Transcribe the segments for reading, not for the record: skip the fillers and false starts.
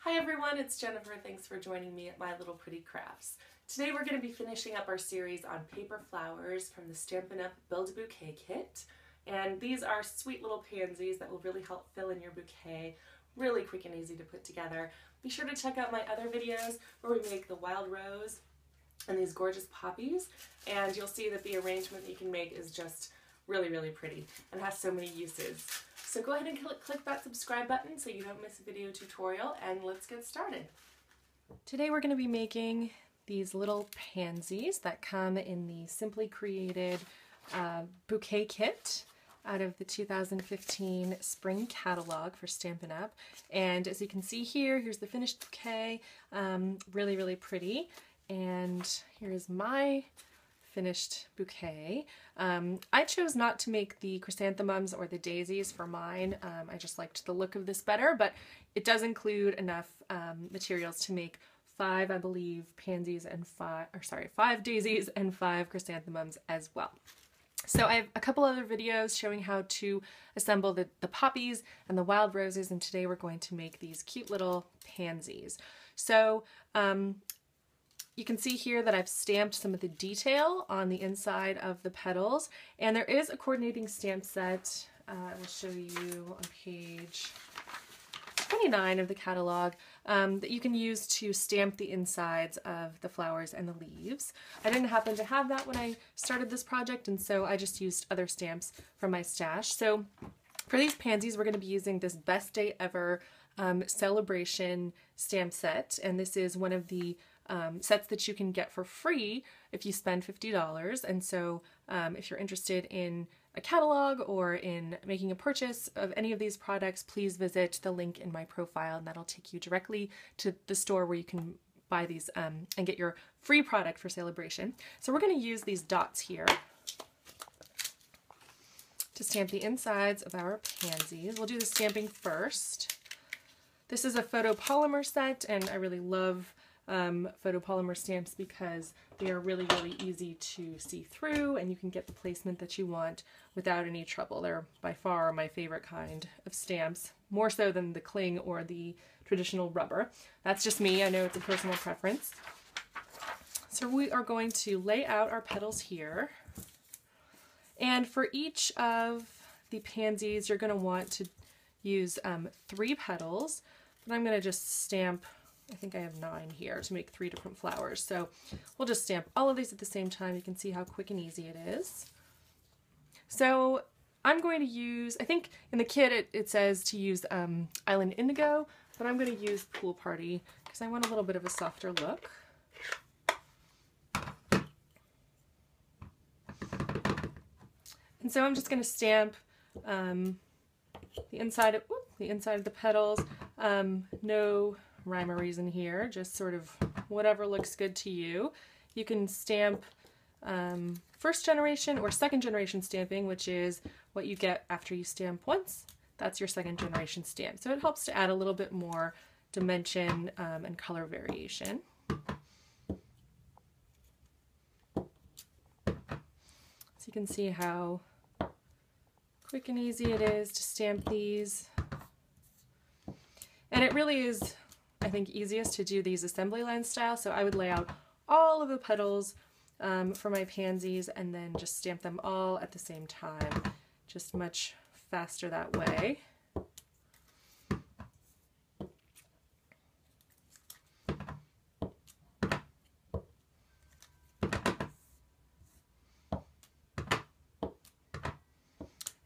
Hi everyone, it's Jennifer. Thanks for joining me at My Little Pretty Crafts. Today we're going to be finishing up our series on paper flowers from the Stampin' Up Build-a-Bouquet kit. And these are sweet little pansies that will really help fill in your bouquet. Really quick and easy to put together. Be sure to check out my other videos where we make the wild rose and these gorgeous poppies. And you'll see that the arrangement you can make is just really pretty and has so many uses. So go ahead and click that subscribe button so you don't miss a video tutorial, and let's get started. Today we're going to be making these little pansies that come in the Simply Created bouquet kit out of the 2015 spring catalog for Stampin' Up. And as you can see here, here's the finished bouquet, really pretty. And here's my finished bouquet. I chose not to make the chrysanthemums or the daisies for mine. I just liked the look of this better, but it does include enough materials to make 5, I believe, pansies and 5 daisies and 5 chrysanthemums as well. So I have a couple other videos showing how to assemble the poppies and the wild roses, and today we're going to make these cute little pansies. So you can see here that I've stamped some of the detail on the inside of the petals, and there is a coordinating stamp set. I will show you on page 29 of the catalog that you can use to stamp the insides of the flowers and the leaves. I didn't happen to have that when I started this project, and so I just used other stamps from my stash. So for these pansies, we're going to be using this Best Day Ever celebration stamp set, and this is one of the sets that you can get for free if you spend $50. And so if you're interested in a catalog or in making a purchase of any of these products, please visit the link in my profile, and that'll take you directly to the store where you can buy these and get your free product for celebration. So we're going to use these dots here to stamp the insides of our pansies. We'll do the stamping first. This is a photopolymer set, and I really love photopolymer stamps because they are really easy to see through, and you can get the placement that you want without any trouble. They're by far my favorite kind of stamps, more so than the cling or the traditional rubber. That's just me. I know it's a personal preference. So we are going to lay out our petals here, and for each of the pansies you're going to want to use 3 petals, but I'm going to just stamp, I think I have 9 here to make 3 different flowers. So we'll just stamp all of these at the same time. You can see how quick and easy it is. So I'm going to use, I think in the kit it says to use Island Indigo, but I'm going to use Pool Party because I want a little bit of a softer look. And so I'm just going to stamp the inside of the petals. No rhyme or reason here, just sort of whatever looks good to you. You can stamp first generation or second generation stamping, which is what you get after you stamp once. That's your second generation stamp. So it helps to add a little bit more dimension and color variation. So you can see how quick and easy it is to stamp these. And it really is, I think, easiest to do these assembly line style, so I would lay out all of the petals for my pansies and then just stamp them all at the same time. Just much faster that way.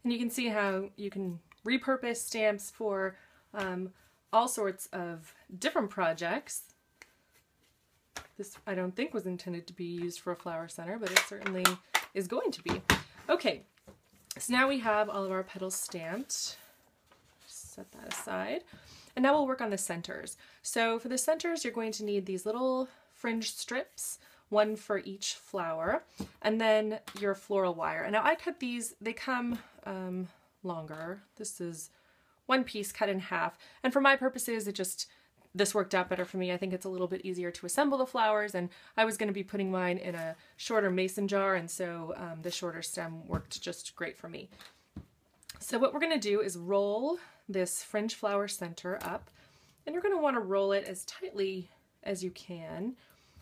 And you can see how you can repurpose stamps for all sorts of different projects. This I don't think was intended to be used for a flower center, but it certainly is going to be. Okay, so now we have all of our petals stamped. Set that aside. And now we'll work on the centers. So for the centers, you're going to need these little fringe strips, one for each flower, and then your floral wire. And now I cut these, they come longer. This is one piece cut in half, and for my purposes this worked out better for me. I think it's a little bit easier to assemble the flowers, and I was going to be putting mine in a shorter mason jar, and so the shorter stem worked just great for me. So what we're going to do is roll this fringe flower center up And you're going to want to roll it as tightly as you can.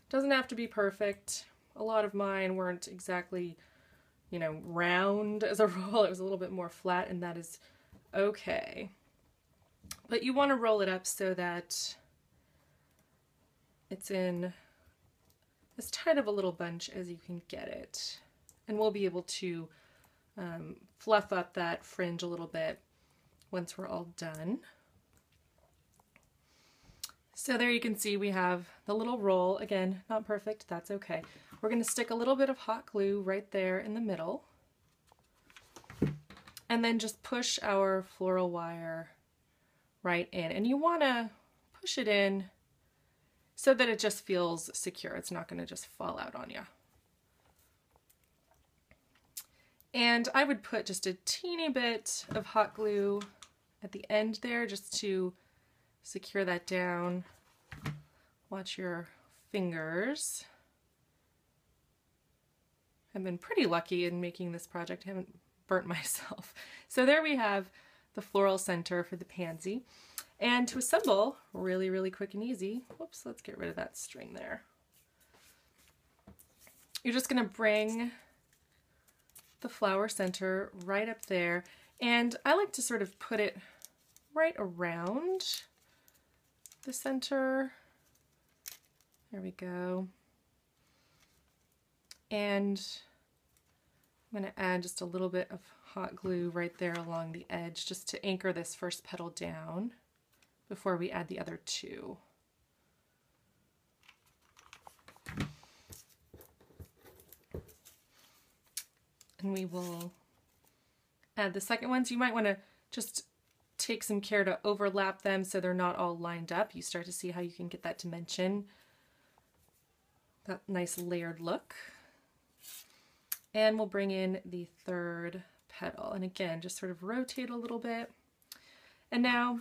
Doesn't have to be perfect. A lot of mine weren't exactly, you know, round as a roll. It was a little bit more flat, and that is okay. But you want to roll it up so that it's in as tight of a little bunch as you can get it. And we'll be able to fluff up that fringe a little bit once we're all done. So there you can see we have the little roll. Again, not perfect, that's okay. We're going to stick a little bit of hot glue right there in the middle. And then just push our floral wire right in. And you want to push it in so that it just feels secure. It's not going to just fall out on you. And I would put just a teeny bit of hot glue at the end there just to secure that down. Watch your fingers. I've been pretty lucky in making this project. I haven't burnt myself. So there we have the floral center for the pansy. And to assemble, really, really quick and easy. Whoops, let's get rid of that string there. You're just going to bring the flower center right up there. And I like to sort of put it right around the center. There we go. And I'm going to add just a little bit of hot glue right there along the edge just to anchor this first petal down before we add the other two. And we will add the second ones. You might want to just take some care to overlap them so they're not all lined up. You start to see how you can get that dimension, that nice layered look. And we'll bring in the third petal. And again, just sort of rotate a little bit. And now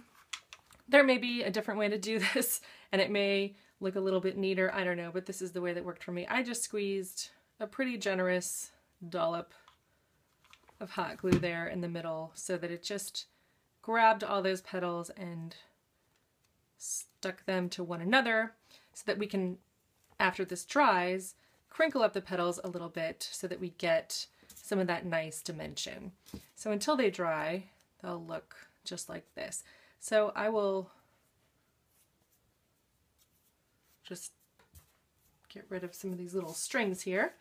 there may be a different way to do this and it may look a little bit neater. I don't know, but this is the way that worked for me. I just squeezed a pretty generous dollop of hot glue there in the middle so that it just grabbed all those petals and stuck them to one another so that we can, after this dries, crinkle up the petals a little bit so that we get some of that nice dimension. So until they dry, they'll look just like this. So I will just get rid of some of these little strings here.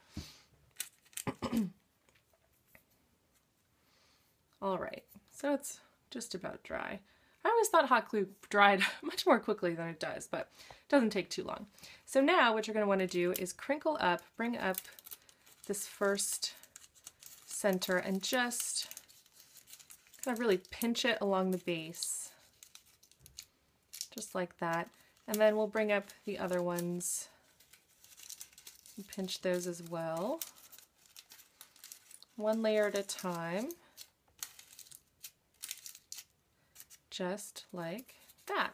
All right, so it's just about dry. I always thought hot glue dried much more quickly than it does, but it doesn't take too long. So now what you're going to want to do is crinkle up, bring up this first center and just kind of really pinch it along the base, just like that. And then we'll bring up the other ones and pinch those as well, one layer at a time. Just like that.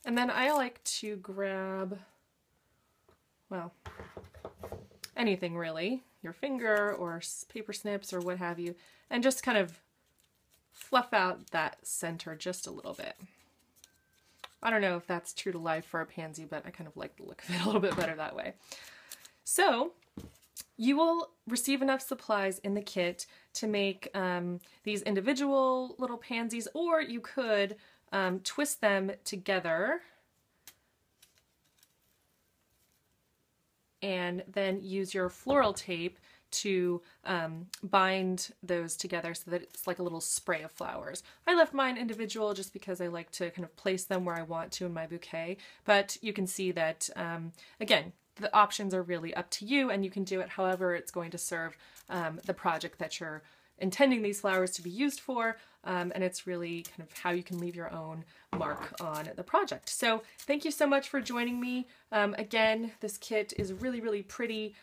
And then I like to grab, well, anything really, your finger or paper snips or what have you, and just kind of fluff out that center just a little bit. I don't know if that's true to life for a pansy, but I kind of like the look of it a little bit better that way. So you will receive enough supplies in the kit to make these individual little pansies, or you could twist them together and then use your floral tape to bind those together so that it's like a little spray of flowers. I left mine individual just because I like to kind of place them where I want to in my bouquet, but you can see that, again, the options are really up to you, and you can do it however it's going to serve the project that you're intending these flowers to be used for, and it's really kind of how you can leave your own mark on the project. So thank you so much for joining me. Again, this kit is really, really pretty.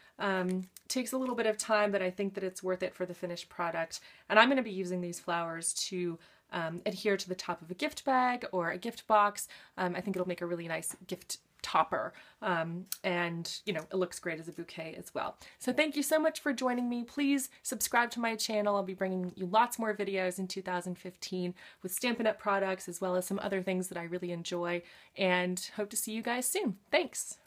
Takes a little bit of time, but I think that it's worth it for the finished product. And I'm going to be using these flowers to adhere to the top of a gift bag or a gift box. I think it'll make a really nice gift topper. And you know, it looks great as a bouquet as well. So thank you so much for joining me. Please subscribe to my channel. I'll be bringing you lots more videos in 2015 with Stampin' Up! Products, as well as some other things that I really enjoy, and hope to see you guys soon. Thanks!